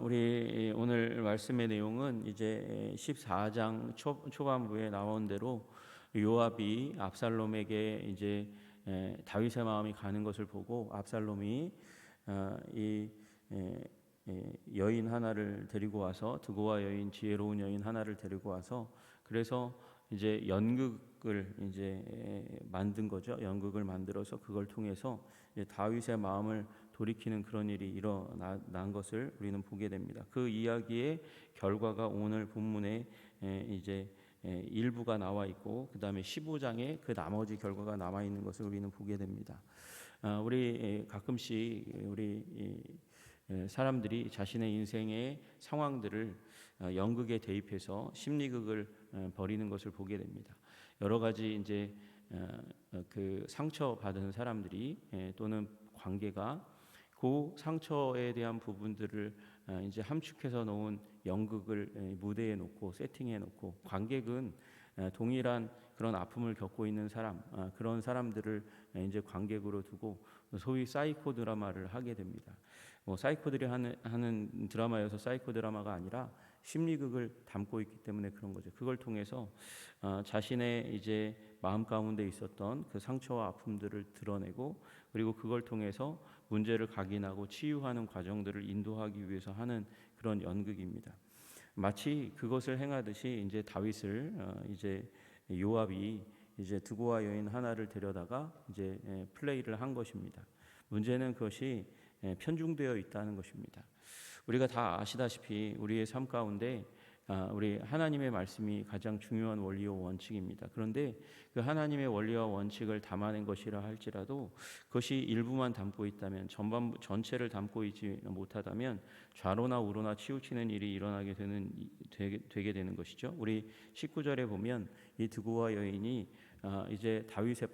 우리 오늘 말씀의 내용은 이제 14장 초반부에 나온 대로 요압이 압살롬에게 이제 다윗의 마음이 가는 것을 보고 압살롬이 이 여인 하나를 데리고 와서 드고와 여인 지혜로운 여인 하나를 데리고 와서 그래서 이제 연극을 이제 만든 거죠. 연극을 만들어서 그걸 통해서 이제 다윗의 마음을 돌이키는 그런 일이 일어난 것을 우리는 보게 됩니다. 그 이야기의 결과가 오늘 본문에 이제 일부가 나와 있고 그 다음에 15장에 그 나머지 결과가 남아 있는 것을 우리는 보게 됩니다. 우리 가끔씩 우리 사람들이 자신의 인생의 상황들을 연극에 대입해서 심리극을 벌이는 것을 보게 됩니다. 여러 가지 이제 그 상처 받은 사람들이 또는 관계가 그 상처에 대한 부분들을 이제 함축해서 놓은 연극을 무대에 놓고 세팅해 놓고 관객은 동일한 그런 아픔을 겪고 있는 사람 그런 사람들을 이제 관객으로 두고 소위 사이코 드라마를 하게 됩니다. 사이코들이 하는 드라마여서 사이코 드라마가 아니라 심리극을 담고 있기 때문에 그런 거죠. 그걸 통해서 자신의 이제 마음 가운데 있었던 그 상처와 아픔들을 드러내고 그리고 그걸 통해서 문제를 각인하고 치유하는 과정들을 인도하기 위해서 하는 그런 연극입니다. 마치 그것을 행하듯이 이제 다윗을 이제 요압이 이제 드고와 여인 하나를 데려다가 이제 플레이를 한 것입니다. 문제는 그것이 편중되어 있다는 것입니다. 우리가 다 아시다시피 우리의 삶 가운데 우리 하나님의 말씀이 가장 중요한 원리와 원칙입니다. 그런데 그 하나님의 원리와 원칙을 담아낸 것이라 할지라도 그것이 일부만 담고 있다면 전체를 담고 있지 못하다면 좌로나 우로나 치우치는 일이 일어나게 되게 되는 것이죠. 우리 19절에 보면 이 드고와 여인이 이제 다윗의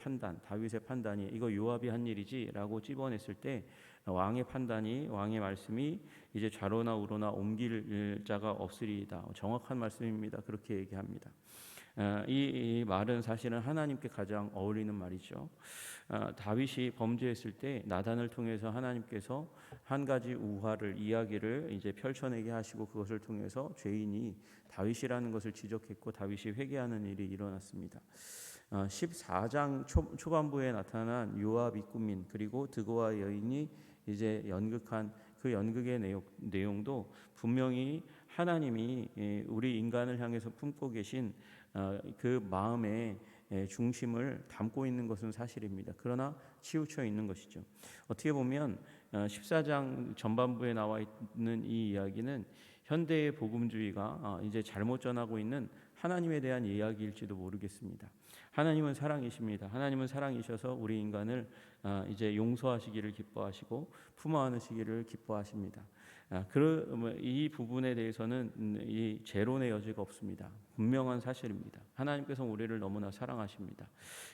판단이 이거 요압이 한 일이지라고 찝어냈을 때 왕의 말씀이 이제 좌로나 우로나 옮길 자가 없으리이다. 정확한 말씀입니다. 그렇게 얘기합니다. 이 말은 사실은 하나님께 가장 어울리는 말이죠. 다윗이 범죄했을 때 나단을 통해서 하나님께서 한 가지 이야기를 이제 펼쳐내게 하시고 그것을 통해서 죄인이 다윗이라는 것을 지적했고 다윗이 회개하는 일이 일어났습니다. 14장 초반부에 나타난 요압이 꾸민 그리고 드고와 여인이 이제 연극한 그 연극의 내용도 분명히 하나님이 우리 인간을 향해서 품고 계신 그 마음의 중심을 담고 있는 것은 사실입니다. 그러나 치우쳐 있는 것이죠. 어떻게 보면 14장 전반부에 나와 있는 이 이야기는 현대의 복음주의가 이제 잘못 전하고 있는 하나님에 대한 이야기일지도 모르겠습니다. 하나님은 사랑이십니다. 하나님은 사랑이셔서 우리 인간을 이제 용서하시기를 기뻐하시고 품어 안으시기를 기뻐하십니다. 이 부분에 대해서는 이 재론의 여지가 없습니다. 분명한 사실입니다. 하나님께서 우리를 너무나 사랑하십니다.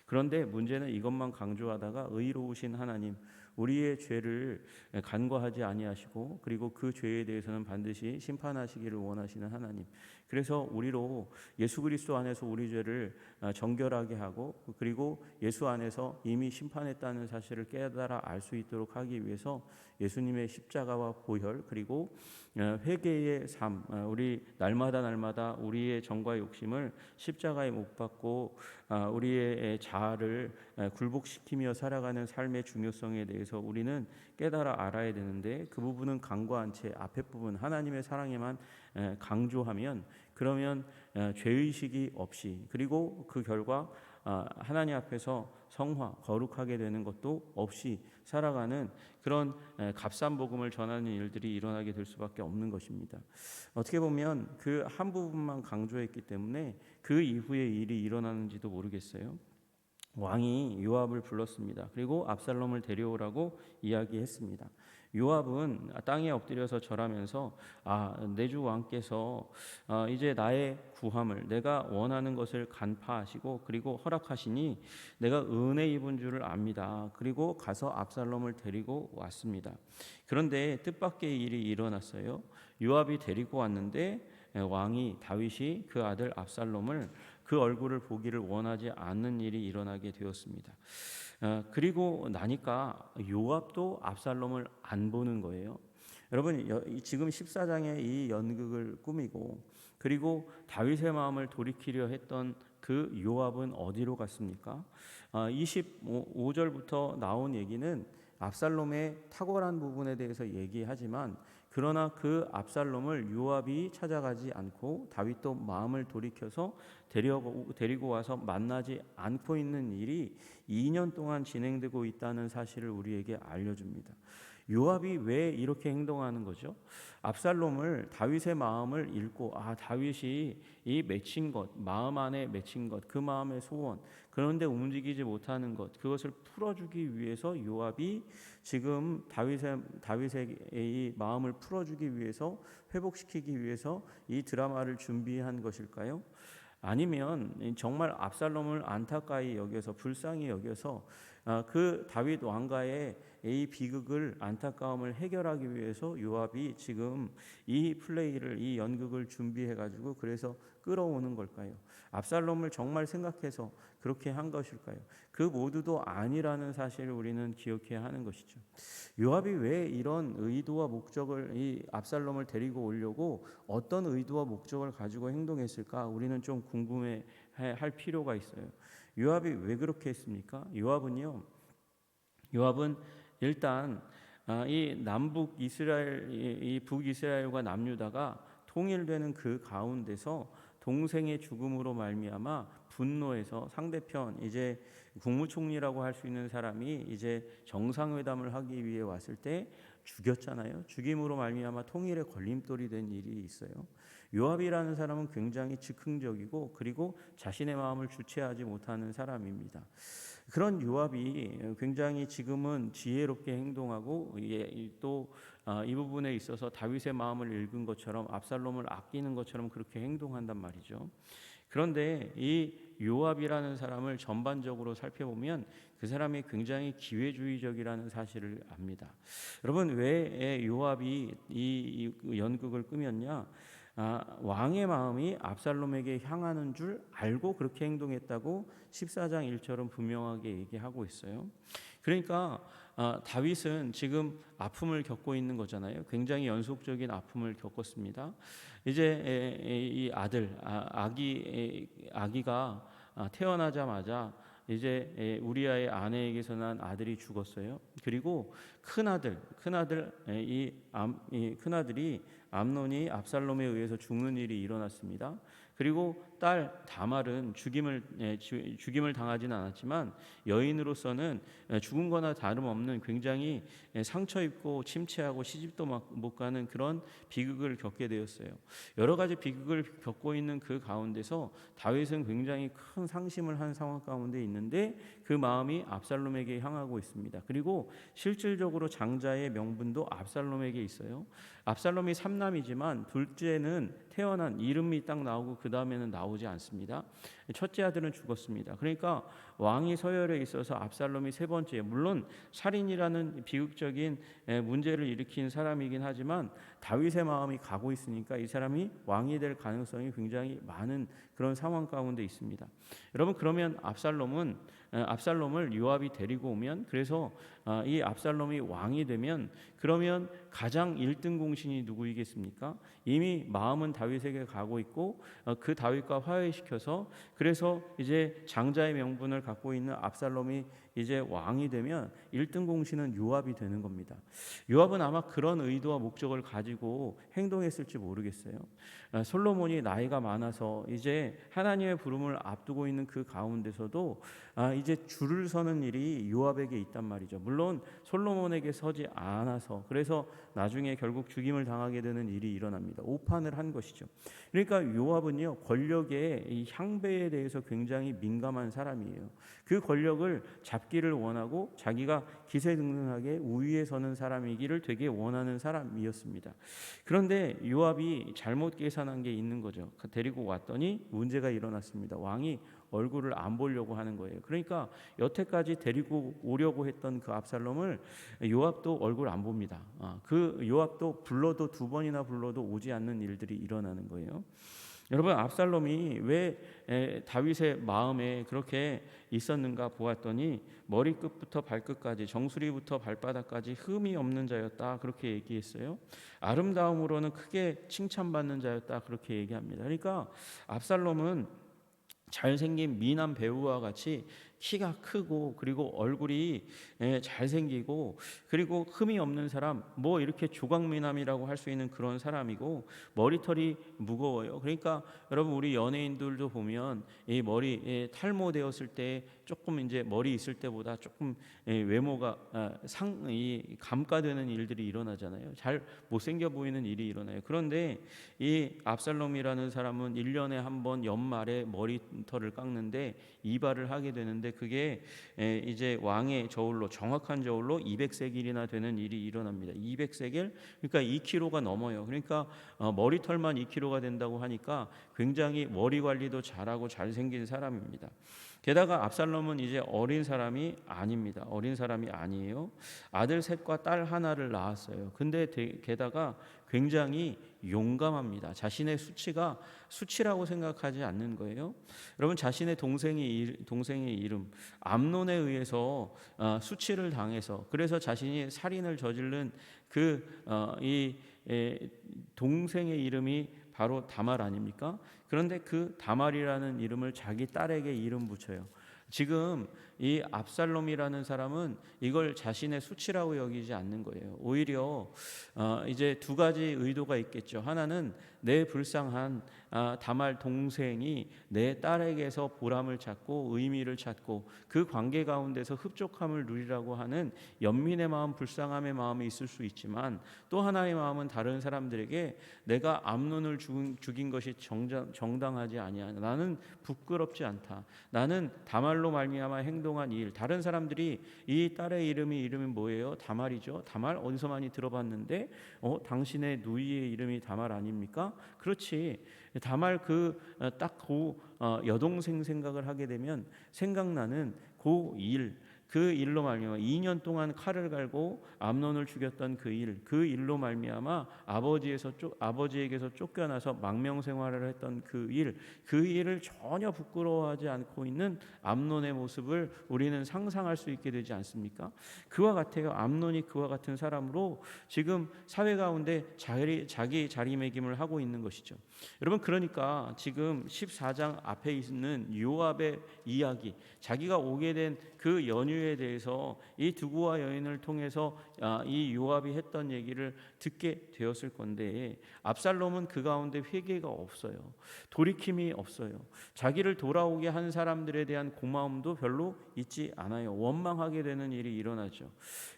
그런데 문제는 이것만 강조하다가 의로우신 하나님, 우리의 죄를 간과하지 아니하시고 그리고 그 죄에 대해서는 반드시 심판하시기를 원하시는 하나님. 그래서 우리로 예수 그리스도 안에서 우리 죄를 정결하게 하고 그리고 예수 안에서 이미 심판했다는 사실을 깨달아 알 수 있도록 하기 위해서 예수님의 십자가와 보혈 그리고 회개의 삶, 우리 날마다 우리의 정과 욕심을 십자가에 못 박고 우리의 자아를 굴복시키며 살아가는 삶의 중요성에 대해서 우리는 깨달아 알아야 되는데 그 부분은 간과한 채 앞에 부분 하나님의 사랑에만 강조하면 그러면 죄의식이 없이 그리고 그 결과 하나님 앞에서 성화, 거룩하게 되는 것도 없이 살아가는 그런 값싼 복음을 전하는 일들이 일어나게 될 수밖에 없는 것입니다. 어떻게 보면 그 한 부분만 강조했기 때문에 그 이후에 일이 일어나는지도 모르겠어요. 왕이 요압을 불렀습니다. 그리고 압살롬을 데려오라고 이야기했습니다. 요압은 땅에 엎드려서 절하면서 내 주 왕께서 이제 나의 구함을 내가 원하는 것을 간파하시고 그리고 허락하시니 내가 은혜 입은 줄을 압니다. 그리고 가서 압살롬을 데리고 왔습니다. 그런데 뜻밖의 일이 일어났어요. 요압이 데리고 왔는데 다윗이 그 아들 압살롬을 그 얼굴을 보기를 원하지 않는 일이 일어나게 되었습니다. 그리고 나니까 요압도 압살롬을 안 보는 거예요. 여러분 지금 14장의 이 연극을 꾸미고 그리고 다윗의 마음을 돌이키려 했던 그 요압은 어디로 갔습니까? 25절부터 나온 얘기는 압살롬의 탁월한 부분에 대해서 얘기하지만 그러나 그 압살롬을 요압이 찾아가지 않고 다윗도 마음을 돌이켜서 데리고 와서 만나지 않고 있는 일이 2년 동안 진행되고 있다는 사실을 우리에게 알려줍니다. 요압이 왜 이렇게 행동하는 거죠? 압살롬을 다윗의 마음을 읽고 다윗이 이 맺힌 것, 마음 안에 맺힌 것, 그 마음의 소원, 그런데 움직이지 못하는 것, 그것을 풀어주기 위해서 요압이 지금 다윗의 이 마음을 풀어주기 위해서 회복시키기 위해서 이 드라마를 준비한 것일까요? 아니면 정말 압살롬을 안타까이 여겨서 불쌍히 여겨서 그 다윗 왕가의 이 비극을 안타까움을 해결하기 위해서 요압이 지금 이 플레이를 이 연극을 준비해 가지고 그래서 끌어오는 걸까요? 압살롬을 정말 생각해서 그렇게 한 것일까요? 그 모두도 아니라는 사실을 우리는 기억해야 하는 것이죠. 요압이 왜 이런 의도와 목적을 이 압살롬을 데리고 오려고 어떤 의도와 목적을 가지고 행동했을까? 우리는 좀 궁금해 할 필요가 있어요. 요압이 왜 그렇게 했습니까? 요압은 일단 이 남북 이스라엘, 이 북이스라엘과 남유다가 통일되는 그 가운데서 동생의 죽음으로 말미암아 분노해서 상대편 이제 국무총리라고 할 수 있는 사람이 이제 정상회담을 하기 위해 왔을 때 죽였잖아요. 죽임으로 말미암아 통일의 걸림돌이 된 일이 있어요. 요압이라는 사람은 굉장히 즉흥적이고 그리고 자신의 마음을 주체하지 못하는 사람입니다. 그런 요압이 굉장히 지금은 지혜롭게 행동하고 또 이 부분에 있어서 다윗의 마음을 읽은 것처럼 압살롬을 아끼는 것처럼 그렇게 행동한단 말이죠. 그런데 이 요압이라는 사람을 전반적으로 살펴보면 그 사람이 굉장히 기회주의적이라는 사실을 압니다. 여러분 왜 요압이 이 연극을 꾸몄냐? 왕의 마음이 압살롬에게 향하는 줄 알고 그렇게 행동했다고 14장 1절은 분명하게 얘기하고 있어요. 그러니까 다윗은 지금 아픔을 겪고 있는 거잖아요. 굉장히 연속적인 아픔을 겪었습니다. 이제 이 아들 아기가 태어나자마자 이제 우리아의 아내에게서 난 아들이 죽었어요. 그리고 이 큰아들이 암논이 압살롬에 의해서 죽는 일이 일어났습니다. 그리고 딸 다말은 죽임을 당하지는 않았지만 여인으로서는 죽은 거나 다름없는 굉장히 상처 입고 침체하고 시집도 못 가는 그런 비극을 겪게 되었어요. 여러 가지 비극을 겪고 있는 그 가운데서 다윗은 굉장히 큰 상심을 한 상황 가운데 있는데 그 마음이 압살롬에게 향하고 있습니다. 그리고 실질적으로 장자의 명분도 압살롬에게 있어요. 압살롬이 3남이지만 둘째는 태어난 이름이 딱 나오고 그 다음에는 나오지 않습니다. 첫째 아들은 죽었습니다. 그러니까 왕위 서열에 있어서 압살롬이 세 번째, 물론 살인이라는 비극적인 문제를 일으킨 사람이긴 하지만 다윗의 마음이 가고 있으니까 이 사람이 왕이 될 가능성이 굉장히 많은 그런 상황 가운데 있습니다. 여러분 그러면 압살롬을 요압이 데리고 오면 그래서 이 압살롬이 왕이 되면 그러면 가장 1등 공신이 누구이겠습니까? 이미 마음은 다윗에게 가고 있고 그 다윗과 화해시켜서 그래서 이제 장자의 명분을 갖고 있는 압살롬이 이제 왕이 되면 1등 공신은 요압이 되는 겁니다. 요압은 아마 그런 의도와 목적을 가지고 행동했을지 모르겠어요. 솔로몬이 나이가 많아서 이제 하나님의 부름을 앞두고 있는 그 가운데서도 이제 줄을 서는 일이 요압에게 있단 말이죠. 물론 솔로몬에게 서지 않아서 그래서 나중에 결국 죽임을 당하게 되는 일이 일어납니다. 오판을 한 것이죠. 그러니까 요압은요 권력의 이 향배에 대해서 굉장히 민감한 사람이에요. 그 권력을 잡기를 원하고 자기가 기세등등하게 우위에 서는 사람이기를 되게 원하는 사람이었습니다. 그런데 요압이 잘못 계산한 게 있는 거죠. 데리고 왔더니 문제가 일어났습니다. 왕이 얼굴을 안 보려고 하는 거예요. 그러니까 여태까지 데리고 오려고 했던 그 압살롬을 요압도 얼굴 안 봅니다. 그 요압도 불러도 두 번이나 불러도 오지 않는 일들이 일어나는 거예요. 여러분, 압살롬이 왜 다윗의 마음에 그렇게 있었는가 보았더니 머리끝부터 발끝까지, 정수리부터 발바닥까지 흠이 없는 자였다, 그렇게 얘기했어요. 아름다움으로는 크게 칭찬받는 자였다, 그렇게 얘기합니다. 그러니까 압살롬은 잘생긴 미남 배우와 같이 키가 크고, 그리고 얼굴이 잘생기고, 그리고 흠이 없는 사람, 뭐 이렇게 조각미남이라고 할 수 있는 그런 사람이고, 머리털이 무거워요. 그러니까 여러분, 우리 연예인들도 보면 이 머리 탈모되었을 때 조금 이제 머리 있을 때보다 조금 외모가 이 감가되는 일들이 일어나잖아요. 잘 못생겨 보이는 일이 일어나요. 그런데 이 압살롬이라는 사람은 1년에 한 번 연말에 머리털을 깎는데 이발을 하게 되는데, 그게 이제 왕의 저울로, 정확한 저울로 200세겔이나 되는 일이 일어납니다. 200세겔, 그러니까 2kg가 넘어요. 그러니까 머리털만 2kg가 된다고 하니까 굉장히 머리 관리도 잘하고 잘생긴 사람입니다. 게다가 압살롬은 이제 어린 사람이 아닙니다. 어린 사람이 아니에요. 아들 셋과 딸 하나를 낳았어요. 근데 게다가 굉장히 용감합니다. 자신의 수치가 수치라고 생각하지 않는 거예요. 여러분, 자신의 동생의 이름 암논에 의해서 수치를 당해서, 그래서 자신이 살인을 저지른 이 동생의 이름이 바로 다말 아닙니까? 그런데 그 다말이라는 이름을 자기 딸에게 이름 붙여요. 지금 이 압살롬이라는 사람은 이걸 자신의 수치라고 여기지 않는 거예요. 오히려 이제 두 가지 의도가 있겠죠. 하나는 내 불쌍한 다말 동생이 내 딸에게서 보람을 찾고 의미를 찾고 그 관계 가운데서 흡족함을 누리라고 하는 연민의 마음, 불쌍함의 마음이 있을 수 있지만, 또 하나의 마음은 다른 사람들에게 내가 암논을 죽인 것이 정당하지 아니하나, 나는 부끄럽지 않다, 나는 다말로 말미암아 행동한 일, 다른 사람들이 이 딸의 이름이 뭐예요? 다말이죠. 다말 어디서 많이 들어봤는데 당신의 누이의 이름이 다말 아닙니까? 그렇지. 다말 그 여동생 생각을 하게 되면 생각나는 그 일로 말미암아 2년 동안 칼을 갈고 암논을 죽였던 그 일로 말미암아 아버지에게서 쫓겨나서 망명 생활을 했던 그 일을 전혀 부끄러워하지 않고 있는 암논의 모습을 우리는 상상할 수 있게 되지 않습니까? 그와 같아요. 암논이 그와 같은 사람으로 지금 사회 가운데 자기 자리매김을 하고 있는 것이죠. 여러분, 그러니까 지금 14장 앞에 있는 요압의 이야기, 자기가 오게 된 그 연유에 대해서 이 두고와 여인을 통해서 이 요압이 했던 얘기를 듣게 되었을 건데, 압살롬은 그 가운데 회개가 없어요. 돌이킴이 없어요. 자기를 돌아오게 한 사람들에 대한 고마움도 별로 있지 않아요. 원망하게 되는 일이 일어나죠.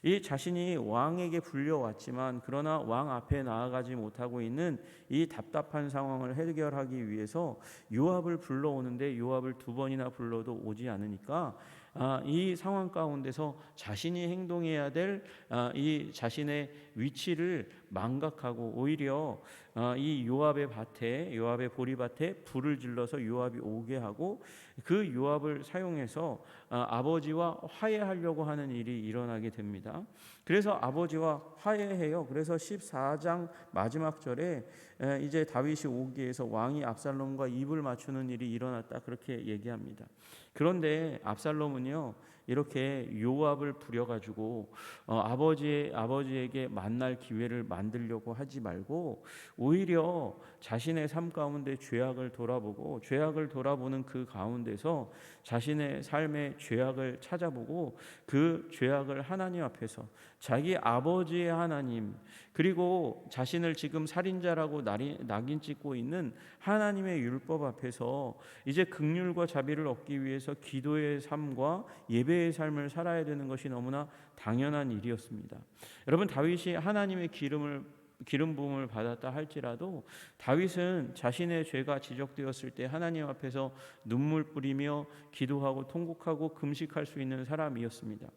이 자신이 왕에게 불려왔지만 그러나 왕 앞에 나아가지 못하고 있는 이 답답한 상황을 해결하기 위해서 요압을 불러오는데, 요압을 2번이나 불러도 오지 않으니까 이 상황 가운데서 자신이 행동해야 될 이 자신의 위치를 망각하고, 오히려 이 요압의 보리밭에 불을 질러서 요압이 오게 하고, 그 요압을 사용해서 아버지와 화해하려고 하는 일이 일어나게 됩니다. 그래서 아버지와 화해해요. 그래서 14장 마지막 절에 이제 다윗이 오기에서 왕이 압살롬과 입을 맞추는 일이 일어났다, 그렇게 얘기합니다. 그런데 압살롬은요, 이렇게 요압을 부려가지고 아버지에게 만날 기회를 만들려고 하지 말고, 오히려 자신의 삶 가운데 죄악을 돌아보는 그 가운데서 자신의 삶의 죄악을 찾아보고, 그 죄악을 하나님 앞에서, 자기 아버지의 하나님, 그리고 자신을 지금 살인자라고 낙인 찍고 있는 하나님의 율법 앞에서 이제 긍휼과 자비를 얻기 위해서 기도의 삶과 예배의 삶을 살아야 되는 것이 너무나 당연한 일이었습니다. 여러분, 다윗이 하나님의 기름 부음을 받았다 할지라도 다윗은 자신의 죄가 지적되었을 때 하나님 앞에서 눈물 뿌리며 기도하고 통곡하고 금식할 수 있는 사람이었습니다.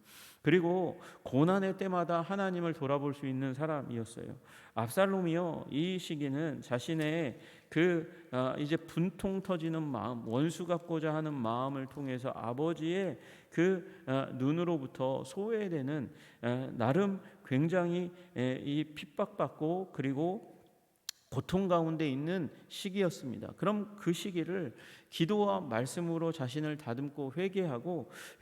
그리고 고난의 때마다 하나님을 돌아볼 수 있는 사람이었어요. 압살롬이요, 이 시기는 자신의 이제 분통 터지는 마음, 원수 갚고자 하는 마음을 통해서 아버지의 눈으로부터 소외되는, 나름 굉장히 이 핍박받고 그리고 고통 가운데 있는 시기였습니다. 그럼 그 시기를 기도와 말씀으로 자신을 다듬고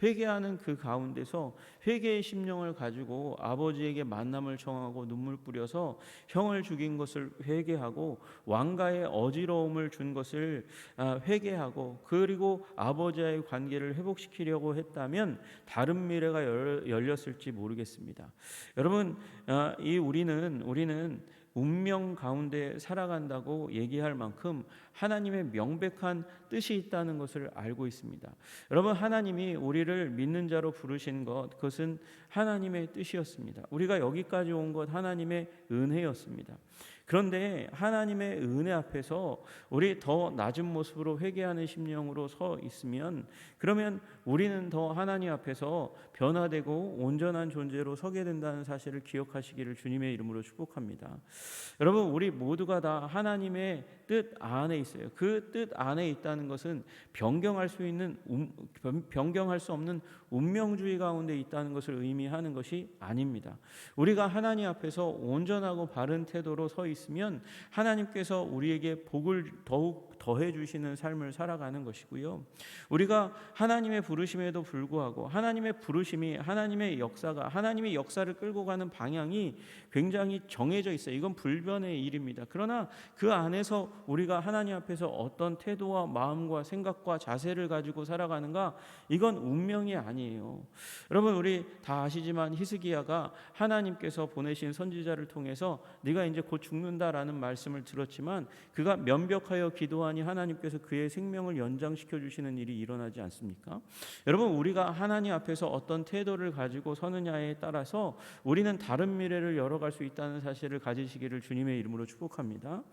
회개하는 그 가운데서 회개의 심령을 가지고 아버지에게 만남을 청하고 눈물 뿌려서 형을 죽인 것을 회개하고 왕가의 어지러움을 준 것을 회개하고 그리고 아버지와의 관계를 회복시키려고 했다면 다른 미래가 열렸을지 모르겠습니다. 여러분, 우리는 운명 가운데 살아간다고 얘기할 만큼 하나님의 명백한 뜻이 있다는 것을 알고 있습니다. 여러분, 하나님이 우리를 믿는 자로 부르신 것, 그것은 하나님의 뜻이었습니다. 우리가 여기까지 온 것 하나님의 은혜였습니다. 그런데 하나님의 은혜 앞에서 우리 더 낮은 모습으로 회개하는 심령으로 서 있으면, 그러면 우리는 더 하나님 앞에서 변화되고 온전한 존재로 서게 된다는 사실을 기억하시기를 주님의 이름으로 축복합니다. 여러분, 우리 모두가 다 하나님의 뜻 안에 있어요. 그 뜻 안에 있다는 것은 변경할 수 없는 운명주의 가운데 있다는 것을 의미하는 것이 아닙니다. 우리가 하나님 앞에서 온전하고 바른 태도로 서 있으면 하나님께서 우리에게 복을 더욱 더해 주시는 삶을 살아가는 것이고요. 우리가 하나님의 부르심에도 불구하고 하나님의 부르심이 하나님의 역사를 끌고 가는 방향이 굉장히 정해져 있어요. 이건 불변의 일입니다. 그러나 그 안에서 우리가 하나님 앞에서 어떤 태도와 마음과 생각과 자세를 가지고 살아가는가, 이건 운명이 아니에요. 여러분, 우리 다 아시지만 히스기야가 하나님께서 보내신 선지자를 통해서 네가 이제 곧 죽는다라는 말씀을 들었지만 그가 면벽하여 기도하니 하나님께서 그의 생명을 연장시켜 주시는 일이 일어나지 않습니까? 여러분, 우리가 하나님 앞에서 어떤 태도를 가지고 서느냐에 따라서 우리는 다른 미래를 열어갈 수 있다는 사실을 가지시기를 주님의 이름으로 축복합니다.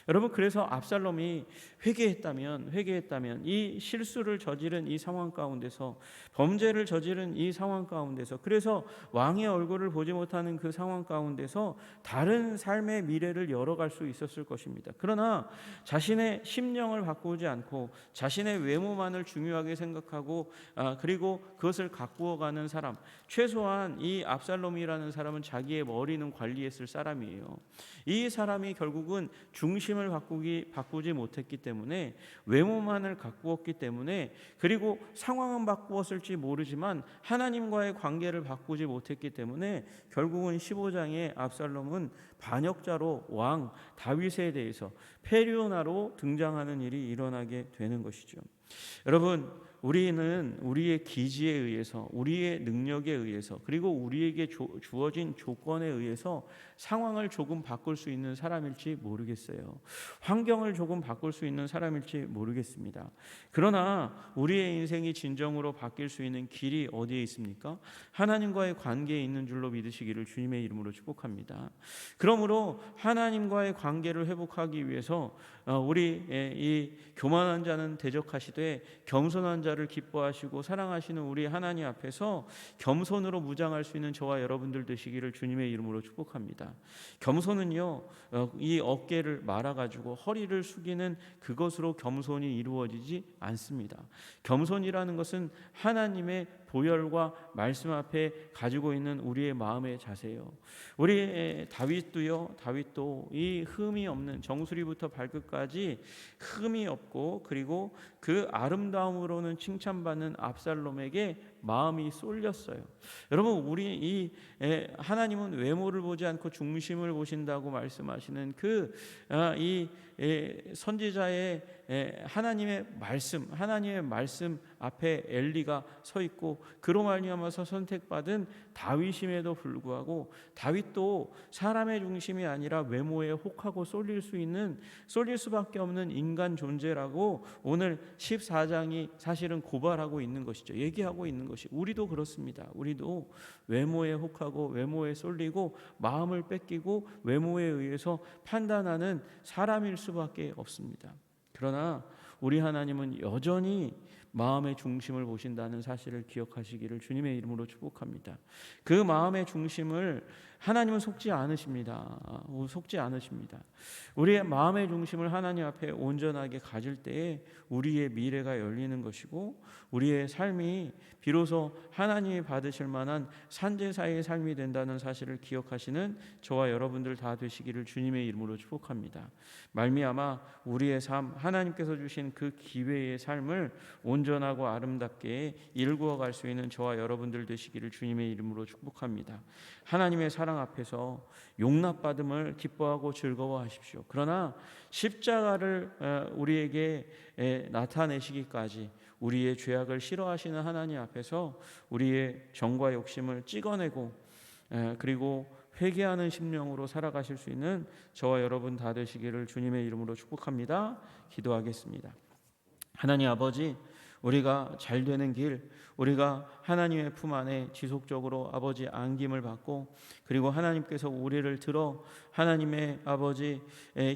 여러분, 그래서 압살롬이 회개했다면 이 실수를 저지른 이 상황 가운데서, 범죄를 저지른 이 상황 가운데서, 그래서 왕의 얼굴을 보지 못하는 그 상황 가운데서 다른 삶의 미래를 열어갈 수 있었을 것입니다. 그러나 자신의 심령을 바꾸지 않고 자신의 외모만을 중요하게 생각하고 그리고 그것을 가꾸어가는 사람, 최소한 이 압살롬이라는 사람은 자기의 머리는 관리했을 사람이에요. 이 사람이 결국은 중심을 바꾸지 못했기 때문에, 외모만을 가꾸었기 때문에, 그리고 상황은 바꾸었을지 모르지만 하나님과의 관계를 바꾸지 못했기 때문에 결국은 15장에 압살롬은 반역자로 왕 다윗에 대해서 페류나로 등장하는 일이 일어나게 되는 것이죠. 여러분, 우리는 우리의 기지에 의해서, 우리의 능력에 의해서, 그리고 우리에게 주어진 조건에 의해서 상황을 조금 바꿀 수 있는 사람일지 모르겠어요. 환경을 조금 바꿀 수 있는 사람일지 모르겠습니다. 그러나 우리의 인생이 진정으로 바뀔 수 있는 길이 어디에 있습니까? 하나님과의 관계에 있는 줄로 믿으시기를 주님의 이름으로 축복합니다. 그러므로 하나님과의 관계를 회복하기 위해서 우리 이 교만한 자는 대적하시되 겸손한 자를 기뻐하시고 사랑하시는 우리 하나님 앞에서 겸손으로 무장할 수 있는 저와 여러분들 되시기를 주님의 이름으로 축복합니다. 겸손은요, 이 어깨를 말아가지고 허리를 숙이는 그것으로 겸손이 이루어지지 않습니다. 겸손이라는 것은 하나님의 보혈과 말씀 앞에 가지고 있는 우리의 마음의 자세예요. 우리 다윗도 이 흠이 없는, 정수리부터 발끝까지 흠이 없고 그리고 그 아름다움으로는 칭찬받는 압살롬에게 마음이 쏠렸어요. 여러분, 하나님은 외모를 보지 않고 중심을 보신다고 말씀하시는 이 선지자의 하나님의 말씀 앞에 엘리가 서 있고 그로 말미암아서 선택받은 다윗임에도 불구하고, 다윗도 사람의 중심이 아니라 외모에 혹하고 쏠릴 수밖에 없는 인간 존재라고 오늘 14장이 사실은 고발하고 있는 것이죠. 얘기하고 있는 것이, 우리도 그렇습니다. 우리도 외모에 혹하고 외모에 쏠리고 마음을 뺏기고 외모에 의해서 판단하는 사람일 수밖에 없습니다. 그러나 우리 하나님은 여전히 마음의 중심을 보신다는 사실을 기억하시기를 주님의 이름으로 축복합니다. 그 마음의 중심을 하나님은 속지 않으십니다. 속지 않으십니다. 우리의 마음의 중심을 하나님 앞에 온전하게 가질 때에 우리의 미래가 열리는 것이고 우리의 삶이 비로소 하나님이 받으실 만한 산제사의 삶이 된다는 사실을 기억하시는 저와 여러분들 다 되시기를 주님의 이름으로 축복합니다. 말미암아 우리의 삶, 하나님께서 주신 그 기회의 삶을 온전하고 아름답게 일구어 갈 수 있는 저와 여러분들 되시기를 주님의 이름으로 축복합니다. 하나님의 사랑 앞에서 용납받음을 기뻐하고 즐거워하십시오. 그러나 십자가를 우리에게 나타내시기까지 우리의 죄악을 싫어하시는 하나님 앞에서 우리의 정과 욕심을 찍어내고 그리고 회개하는 심령으로 살아가실 수 있는 저와 여러분 다 되시기를 주님의 이름으로 축복합니다. 기도하겠습니다. 하나님 아버지, 우리가 잘 되는 길, 우리가 하나님의 품 안에 지속적으로 아버지 안김을 받고 그리고 하나님께서 우리를 들어 하나님의 아버지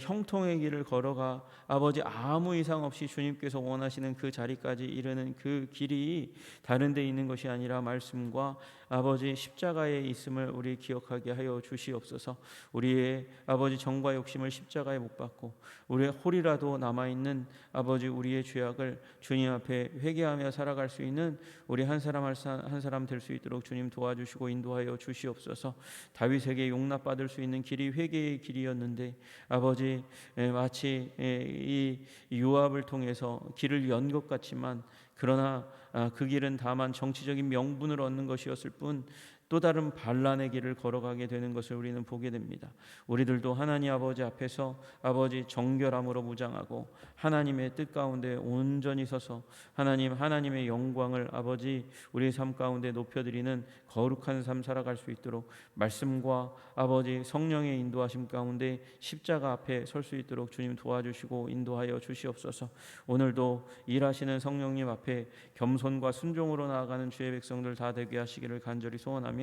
형통의 길을 걸어가 아버지 아무 이상 없이 주님께서 원하시는 그 자리까지 이르는 그 길이 다른 데 있는 것이 아니라 말씀과 아버지 십자가에 있음을 우리 기억하게 하여 주시옵소서. 우리의 아버지 정과 욕심을 십자가에 못 박고 우리의 홀이라도 남아있는 아버지 우리의 죄악을 주님 앞에 회개하며 살아갈 수 있는 우리 한 사람 한 사람 될 수 있도록 주님 도와주시고 인도하여 주시옵소서. 다윗에게 용납받을 수 있는 길이 회개의 길이었는데 아버지 마치 이 요압을 통해서 길을 연 것 같지만 그러나 그 길은 다만 정치적인 명분을 얻는 것이었을 뿐 또 다른 반란의 길을 걸어가게 되는 것을 우리는 보게 됩니다. 우리들도 하나님 아버지 앞에서 아버지 정결함으로 무장하고 하나님의 뜻 가운데 온전히 서서 하나님의 영광을 아버지 우리의 삶 가운데 높여드리는 거룩한 삶 살아갈 수 있도록 말씀과 아버지 성령의 인도하심 가운데 십자가 앞에 설 수 있도록 주님 도와주시고 인도하여 주시옵소서. 오늘도 일하시는 성령님 앞에 겸손과 순종으로 나아가는 주의 백성들 다 되게 하시기를 간절히 소원하며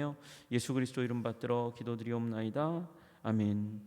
예수 그리스도 이름 받들어 기도드리옵나이다. 아멘.